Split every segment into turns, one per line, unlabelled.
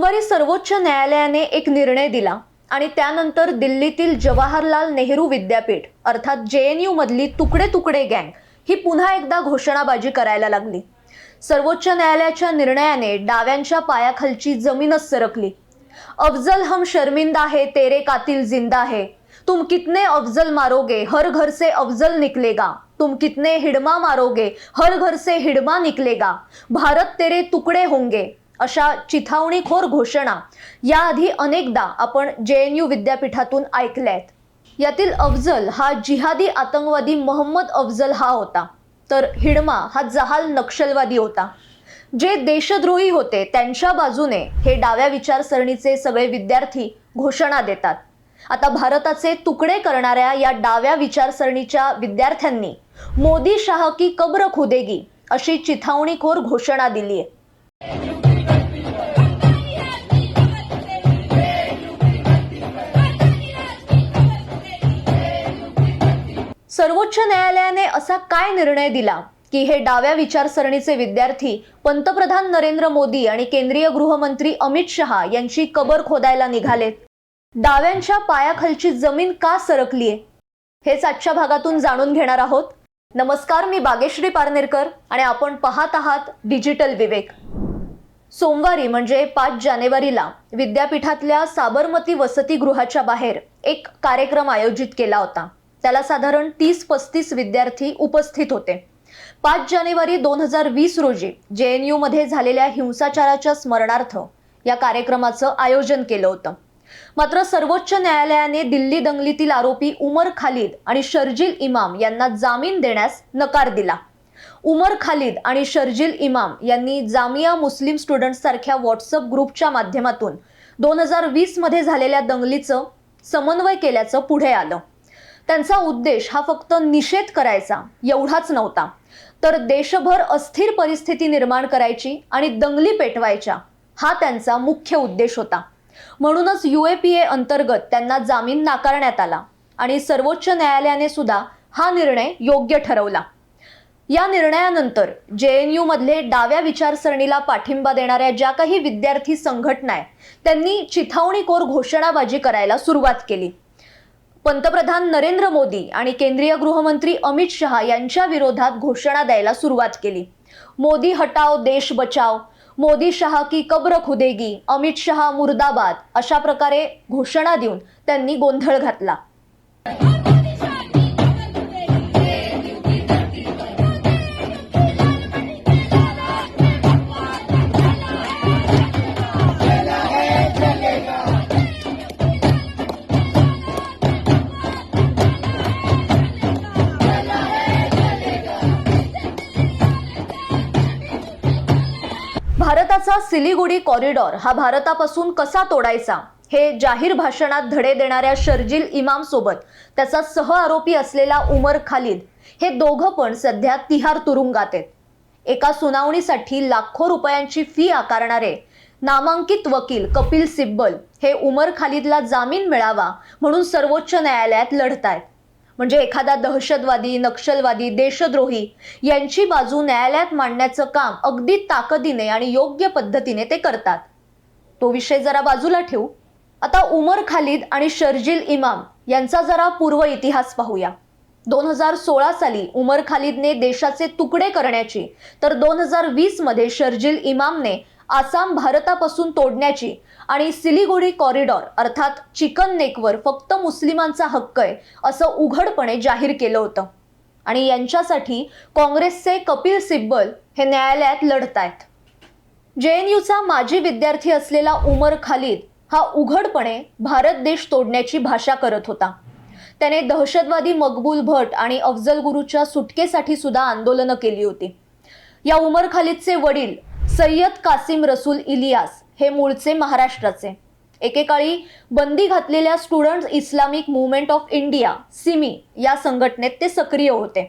सोमवारी सर्वोच्च न्यायालयाने एक निर्णय दिला आणि त्यानंतर दिल्लीतील जवाहरलाल नेहरू विद्यापीठ अर्थात JNU मधली तुकडे तुकडे गँग ही पुन्हा एकदा घोषणाबाजी करायला लागली। सर्वोच्च न्यायालयाच्या निर्णयाने डाव्यांच्या पायाखालची जमीनच सरकली। अफजल हम शर्मिंदा है तेरे कातिल जिंदा है, तुम कितने अफजल मारोगे हर घर से अफजल निकलेगा, तुम कितने हिडमा मारोगे हर घर से हिडमा निकलेगा, भारत तेरे तुकडे होंगे अशा चिथावणीखोर घोषणा याआधी अनेकदा आपण JNU विद्यापीठातून ऐकल्यात। यातील अफजल हा जिहादी आतंकवादी मोहम्मद अफजल हा होता, तर हिडमा हा जहाल नक्षलवादी होता। जे देशद्रोही होते त्यांच्या बाजूने हे डाव्या विचारसरणीचे सगळे विद्यार्थी घोषणा देतात। आता भारताचे तुकडे करणाऱ्या या डाव्या विचारसरणीच्या विद्यार्थ्यांनी मोदी शाह की कब्र खुदेगी अशी चिथावणीखोर घोषणा दिली आहे। सर्वोच्च न्यायालयाने असा काय निर्णय दिला की हे डाव्या विचारसरणीचे विद्यार्थी पंतप्रधान नरेंद्र मोदी आणि केंद्रीय गृहमंत्री अमित शहा यांची कबर खोदायला निघालेत? डाव्यांच्या पायाखालची जमीन का सरकलीये हेच आजच्या भागातून जाणून घेणार आहोत। नमस्कार, मी बागेश्री पारनेरकर आणि आपण पाहत आहात डिजिटल विवेक। सोमवारी म्हणजे 5 जानेवारीला विद्यापीठातल्या साबरमती वसतिगृहाच्या बाहेर एक कार्यक्रम आयोजित केला होता। त्याला साधारण 30-35 विद्यार्थी उपस्थित होते। 5 जानेवारी 2020 रोजी JNU मध्ये झालेल्या हिंसाचाराच्या स्मरणार्थ या कार्यक्रमाचं आयोजन केलं होतं। मात्र सर्वोच्च न्यायालयाने दिल्ली दंगलीतील आरोपी उमर खालिद आणि शर्जील इमाम यांना जामीन देण्यास नकार दिला। उमर खालिद आणि शर्जील इमाम यांनी जामिया मुस्लिम स्टुडंट्स सारख्या व्हॉट्सअप ग्रुपच्या माध्यमातून 2020 मध्ये झालेल्या दंगलीचं समन्वय केल्याचं पुढे आलं। त्यांचा उद्देश हा फक्त निषेध करायचा एवढाच नव्हता, तर देशभर अस्थिर परिस्थिती निर्माण करायची आणि दंगली पेटवायच्या हा त्यांचा मुख्य उद्देश होता। म्हणूनच UAPA अंतर्गत त्यांना जामीन नाकारण्यात आला आणि सर्वोच्च न्यायालयाने सुद्धा हा निर्णय योग्य ठरवला। या निर्णयानंतर JNU मधले डाव्या विचारसरणीला पाठिंबा देणाऱ्या ज्या काही विद्यार्थी संघटना आहेत त्यांनी चिथावणीखोर घोषणाबाजी करायला सुरुवात केली। पंतप्रधान नरेंद्र मोदी आणि केंद्रीय गृहमंत्री अमित शहा यांच्या विरोधात घोषणा द्यायला सुरुवात केली। मोदी हटाओ देश बचाओ, मोदी शाह की कब्र खुदेगी, अमित शहा मुर्दाबाद अशा प्रकारे घोषणा देऊन त्यांनी गोंधळ घातला। भारताचा सिलिगुडी कॉरिडॉर हा भारतापासून कसा तोडायचा हे जाहीर भाषणात धडे देणाऱ्या शर्जील इमाम सोबत त्याचा सहआरोपी असलेला उमर खालिद हे दोघं पण सध्या तिहार तुरुंगात आहेत। एका सुनावणीसाठी लाखो रुपयांची फी आकारणारे नामांकित वकील कपिल सिब्बल हे उमर खालिदला जामीन मिळावा म्हणून सर्वोच्च न्यायालयात लढतायत। म्हणजे एखादा दहशतवादी, नक्षलवादी, देशद्रोही यांची बाजू न्यायालयात मांडण्याचं काम अगदी ताकदीने आणि योग्य पद्धतीने ते करतात। तो विषय जरा बाजूला ठेवू। आता उमर खालिद आणि शर्जील इमाम यांचा जरा पूर्व इतिहास पाहूया। 2016 साली उमर खालिदने देशाचे तुकडे करण्याची तर 2020 मध्ये शर्जील इमामने आसाम भारतापासून तोडण्याची आणि सिलिगुडी कॉरिडॉर अर्थात चिकन नेकवर फक्त मुस्लिमांचा हक्क आहे असं उघडपणे जाहीर केलं होतं। आणि यांच्यासाठी काँग्रेसचे कपिल सिब्बल हे न्यायालयात लढतायत। JNUचा माजी विद्यार्थी असलेला उमर खालिद हा उघडपणे भारत देश तोडण्याची भाषा करत होता। त्याने दहशतवादी मकबूल भट आणि अफजल गुरुच्या सुटकेसाठी सुद्धा आंदोलनं केली होती। या उमर खालिदचे वडील सय्यद कासिम रसूल इलियास हे मूळचे महाराष्ट्राचे। एकेकाळी बंदी घातलेल्या students Islamic movement of India Simi या संघटनेत ते सक्रिय होते।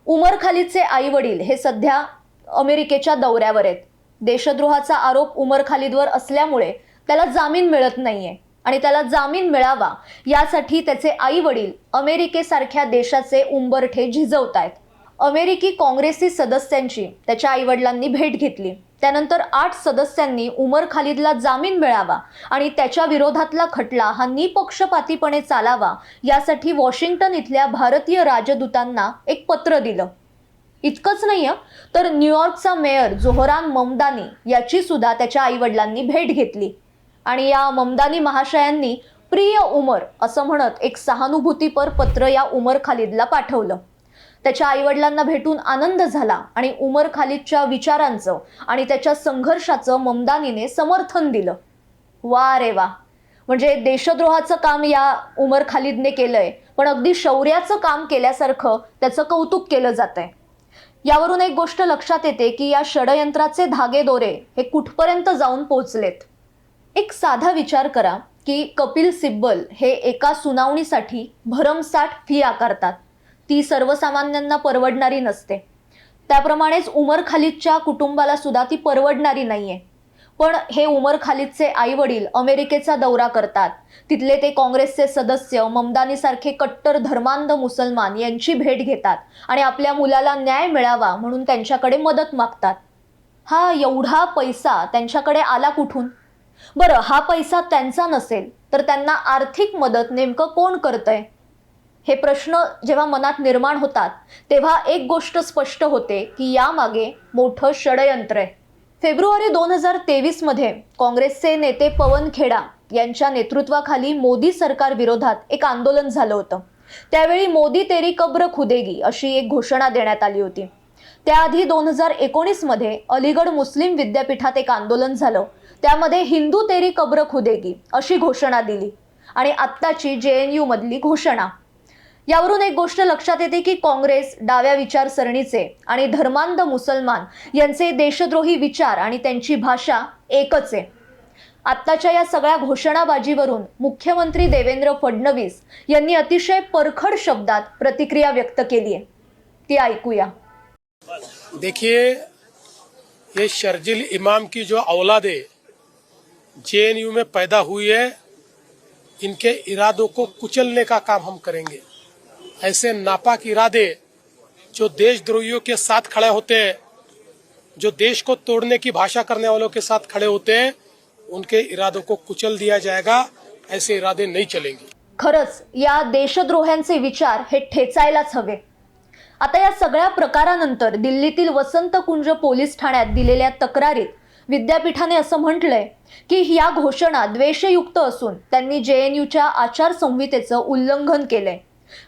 उमर खालिदचे आई वडील हे सध्या अमेरिकेच्या दौऱ्यावर आहेत। देशद्रोहाचा आरोप उमर खालिदवर असल्यामुळे त्याला जामीन मिळत नाहीये आणि त्याला जामीन मिळावा यासाठी त्याचे आई वडील अमेरिकेसारख्या देशाचे उंबरठे झिजवतायत। अमेरिकी काँग्रेसी सदस्यांची त्याच्या आईवडिलांनी भेट घेतली। त्यानंतर 8 सदस्यांनी उमर खालिदला जामीन मिळावा आणि त्याच्या विरोधातला खटला हा निपक्षपातीपणे चालावा यासाठी वॉशिंग्टन इथल्या भारतीय राजदूतांना एक पत्र दिलं. इतकंच नाही तर न्यूयॉर्कचा मेयर जोहरान ममदानी याची सुद्धा त्याच्या आईवडिलांनी भेट घेतली आणि या ममदानी महाशयांनी प्रिय उमर असं म्हणत एक सहानुभूतीपर पत्र या उमर खालिदला पाठवलं. त्याच्या आईवडिलांना भेटून आनंद झाला आणि उमर खालिदच्या विचारांचं आणि त्याच्या संघर्षाचं ममदानीने समर्थन दिलं. वा रे वा, म्हणजे देशद्रोहाचं काम या उमर खालिदने केलंय, पण अगदी शौर्याचं काम केल्यासारखं त्याचं कौतुक केलं जातंय. यावरून एक गोष्ट लक्षात येते की या षडयंत्राचे धागेदोरे हे कुठपर्यंत जाऊन पोहोचलेत. एक साधा विचार करा की कपिल सिब्बल हे एका सुनावणीसाठी भरमसाठ फी आकारतात. ती सर्वसामान्यांना परवडणारी नसते. त्याप्रमाणेच उमर खालिदच्या कुटुंबाला सुद्धा ती परवडणारी नाहीये. पण हे उमर खालिदचे आई वडील अमेरिकेचा दौरा करतात. तिथले ते काँग्रेसचे सदस्य ममदानीसारखे कट्टर धर्मांध मुसलमान यांची भेट घेतात आणि आपल्या मुलाला न्याय मिळावा म्हणून त्यांच्याकडे मदत मागतात. हा एवढा पैसा त्यांच्याकडे आला कुठून? बरं, हा पैसा त्यांचा नसेल तर त्यांना आर्थिक मदत नेमकं कोण करतंय? हे प्रश्न जेव्हा मनात निर्माण होतात तेव्हा एक गोष्ट स्पष्ट होते की यामागे मोठं षडयंत्र आहे. फेब्रुवारी 2023 मध्ये काँग्रेसचे नेते पवन खेडा यांच्या नेतृत्वाखाली मोदी सरकार विरोधात एक आंदोलन झालं होतं. त्यावेळी मोदी तेरी कब्र खुदेगी अशी एक घोषणा देण्यात आली होती. त्याआधी 2019 मध्ये अलीगड मुस्लिम विद्यापीठात एक आंदोलन झालं. त्यामध्ये हिंदू तेरी कब्र खुदेगी अशी घोषणा दिली आणि आत्ताची JNU मधली घोषणा. यावरून एक गोष्ट लक्षात येते की काँग्रेस डाव्या विचारसरणीचे आणि धर्मांध मुसलमान यांचे देशद्रोही विचार आणि त्यांची भाषा एकच आहे. आत्ताच्या या सगळ्या घोषणाबाजीवरून मुख्यमंत्री देवेंद्र फडणवीस यांनी अतिशय परखड शब्दात प्रतिक्रिया व्यक्त केली आहे. ती ऐकूया.
देखिए, ये शर्जिल इमाम की जो औलाद है JNU में पैदा हुई है, इनके इरादों को कुचलने का काम हम करेंगे. ऐसे नापाक इरादे जो देशद्रोहियों के साथ खड़े होते हैं, जो देश को तोड़ने की भाषा करने वालों के साथ खड़े होते हैं, उनके इरादों को कुचल दिया जाएगा. ऐसे इरादे नहीं चलेंगे.
खरंच या देशद्रोह्यांचे विचार हे ठेचायलाच हवे. आता या सगळ्या प्रकारानंतर दिल्लीतील वसंत कुंज पोलीस ठाण्यात दिलेल्या तक्रारीत विद्यापीठाने असं म्हटलंय की या घोषणा द्वेषयुक्त असून त्यांनी JNUच्या आचारसंहितेचं उल्लंघन केलंय.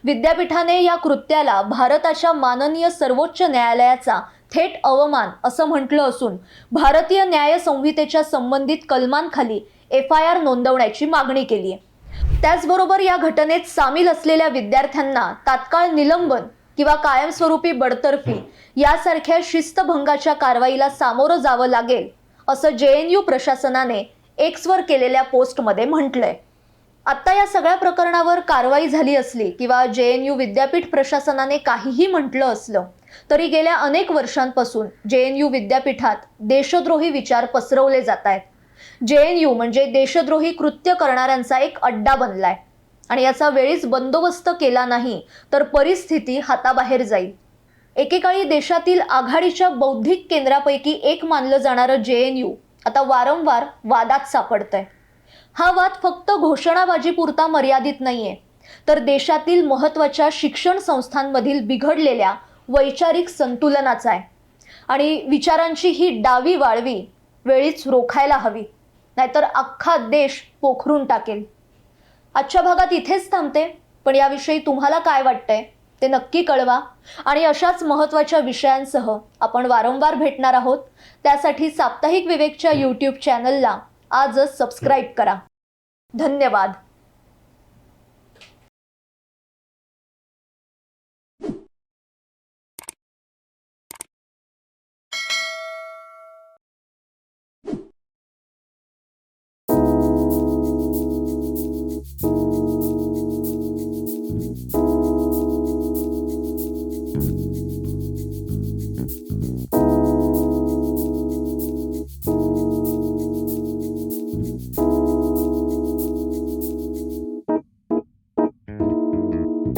विद्यापीठाने या कृत्याला भारताच्या माननीय सर्वोच्च न्यायालयाचा थेट अवमान असं म्हटलं असून भारतीय न्याय संहितेच्या संबंधित कलमांखाली FIR नोंदवण्याची मागणी केली आहे. त्याचबरोबर या घटनेत सामील असलेल्या विद्यार्थ्यांना तात्काळ निलंबन किंवा कायमस्वरूपी बडतर्फी यासारख्या शिस्तभंगाच्या कारवाईला सामोरं जावं लागेल असं JNU प्रशासनाने Xवर केलेल्या पोस्टमध्ये म्हटलंय. आता या सगळ्या प्रकरणावर कारवाई झाली असली किंवा JNU विद्यापीठ प्रशासनाने काहीही म्हटलं असलं तरी गेल्या अनेक वर्षांपासून JNU विद्यापीठात देशद्रोही विचार पसरवले जात आहेत. JNU म्हणजे देशद्रोही कृत्य करणाऱ्यांचा एक अड्डा बनलाय आणि याचा वेळीच बंदोबस्त केला नाही तर परिस्थिती हाताबाहेर जाईल. एकेकाळी देशातील आघाडीच्या बौद्धिक केंद्रापैकी एक मानलं जाणारं JNU आता वारंवार वादात सापडतंय. हा वाद फक्त घोषणाबाजी पुरता मर्यादित नाहीये तर देशातील महत्त्वाच्या शिक्षण संस्थांमधील बिघडलेल्या वैचारिक संतुलनाचा आहे आणि विचारांची ही डावी वाळवी वेळीच रोखायला हवी, नाहीतर अख्खा देश पोखरून टाकेल. आजच्या भागात इथेच थांबते, पण याविषयी तुम्हाला काय वाटतंय ते नक्की कळवा आणि अशाच महत्त्वाच्या विषयांसह आपण वारंवार भेटणार आहोत. त्यासाठी साप्ताहिक विवेकच्या YouTube चॅनलला आजच सबस्क्राईब करा. धन्यवाद.